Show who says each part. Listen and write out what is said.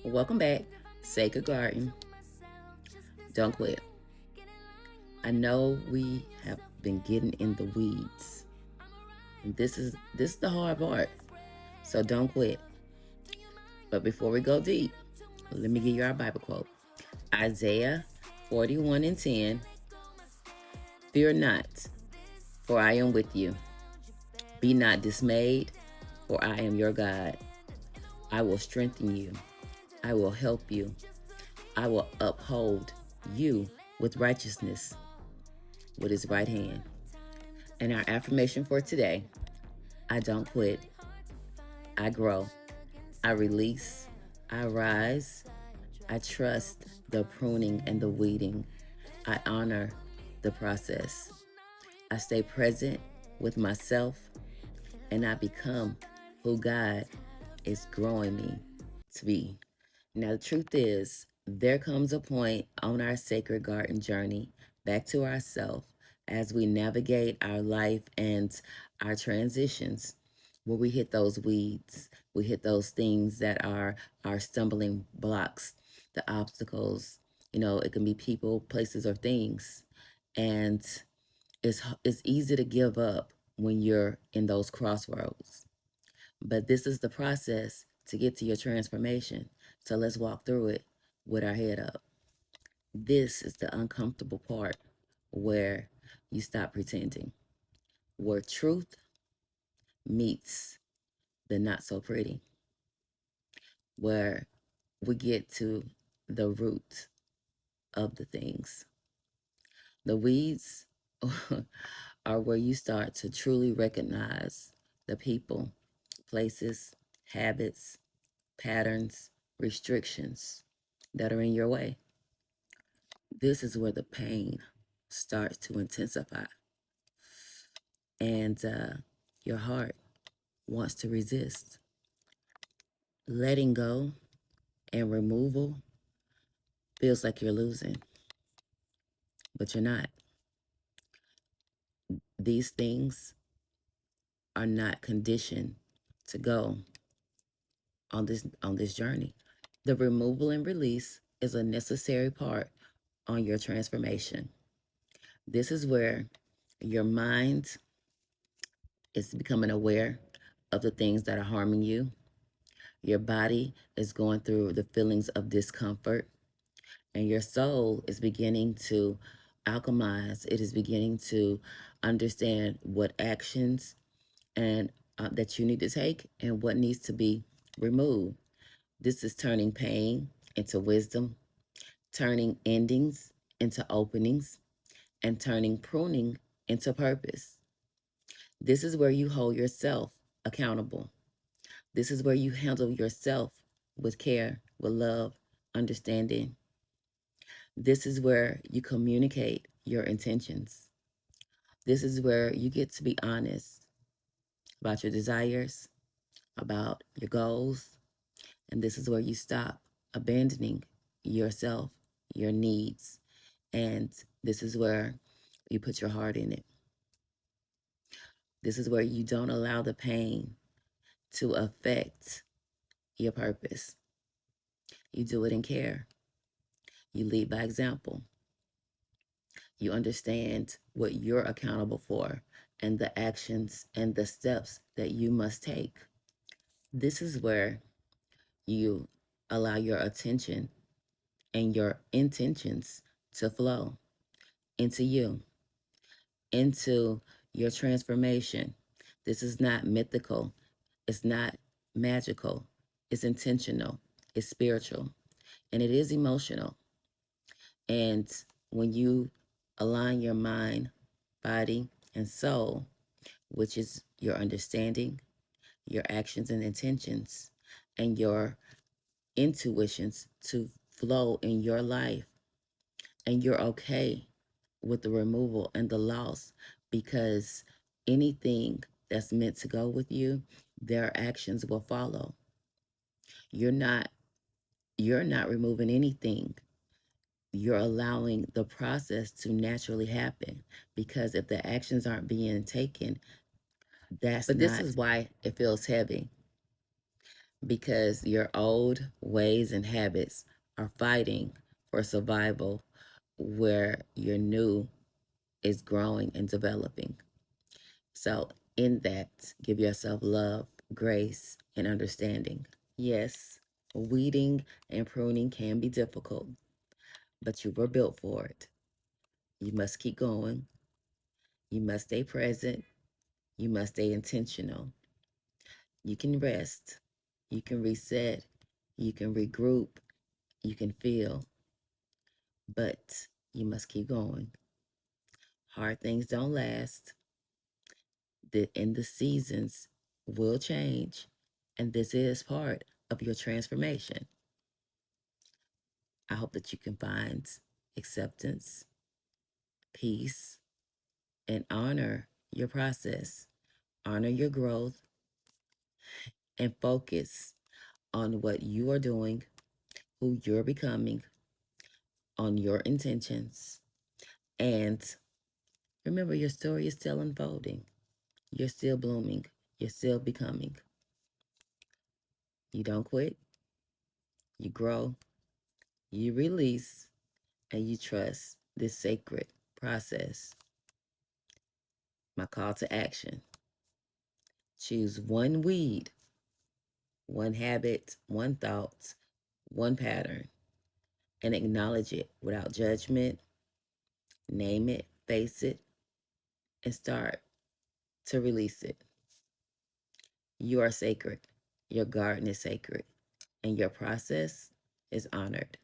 Speaker 1: Welcome back. Sacred Garden. Don't quit. I know we have been getting in the weeds. And this is the hard part. So don't quit. But before we go deep, let me give you our Bible quote. Isaiah 41 and 10. Fear not, for I am with you. Be not dismayed, for I am your God. I will strengthen you. I will help you. I will uphold you with righteousness with his right hand. And our affirmation for today: I don't quit. I grow. I release. I rise. I trust the pruning and the weeding. I honor the process. I stay present with myself and I become who God is growing me to be. Now, the truth is, there comes a point on our sacred garden journey back to ourself as we navigate our life and our transitions where we hit those weeds, we hit those things that are our stumbling blocks, the obstacles. It can be people, places, or things. And it's easy to give up when you're in those crossroads. But this is the process to get to your transformation. So let's walk through it with our head up. This is the uncomfortable part where you stop pretending, where truth meets the not so pretty, where we get to the root of the things. The weeds are where you start to truly recognize the people, places, habits, patterns, restrictions that are in your way. This is where the pain starts to intensify and your heart wants to resist. Letting go and removal feels like you're losing, but you're not. These things are not conditioned to go on this journey. The removal and release is a necessary part on your transformation. This is where your mind is becoming aware of the things that are harming you. Your body is going through the feelings of discomfort, and your soul is beginning to alchemize. It is beginning to understand what actions and that you need to take and what needs to be removed. This is turning pain into wisdom, turning endings into openings, and turning pruning into purpose. This is where you hold yourself accountable. This is where you handle yourself with care, with love, understanding. This is where you communicate your intentions. This is where you get to be honest about your desires, about your goals. And this is where you stop abandoning yourself, your needs. And this is where you put your heart in it. This is where you don't allow the pain to affect your purpose. You do it in care. You lead by example. You understand what you're accountable for and the actions and the steps that you must take. This is where you allow your attention and your intentions to flow into you, into your transformation. This is not mythical, it's not magical, it's intentional, it's spiritual, and it is emotional. And when you align your mind, body, and soul, which is your understanding, your actions and intentions, and your intuitions to flow in your life, and you're okay with the removal and the loss, because anything that's meant to go with you, their actions will follow. You're not you're not removing anything. You're allowing the process to naturally happen, because if the actions aren't being taken, that's but this
Speaker 2: not.
Speaker 1: is why it feels heavy, because your old ways and habits are fighting for survival where your new is growing and developing. So, in that, give yourself love, grace, and understanding. Yes, weeding and pruning can be difficult, but you were built for it. You must keep going. You must stay present. You must stay intentional. You can rest. You can reset. You can regroup. You can feel, but you must keep going. Hard things don't last. The seasons will change, and this is part of your transformation. I hope that you can find acceptance, peace, and honor your process, honor your growth, and focus on what you are doing, who you're becoming, on your intentions. And remember, your story is still unfolding. You're still blooming. You're still becoming. You don't quit. You grow. You release. And you trust this sacred process. My call to action: choose one weed, one habit, one thought, one pattern, and acknowledge it without judgment. Name it, face it, and start to release it. You are sacred. Your garden is sacred, and your process is honored.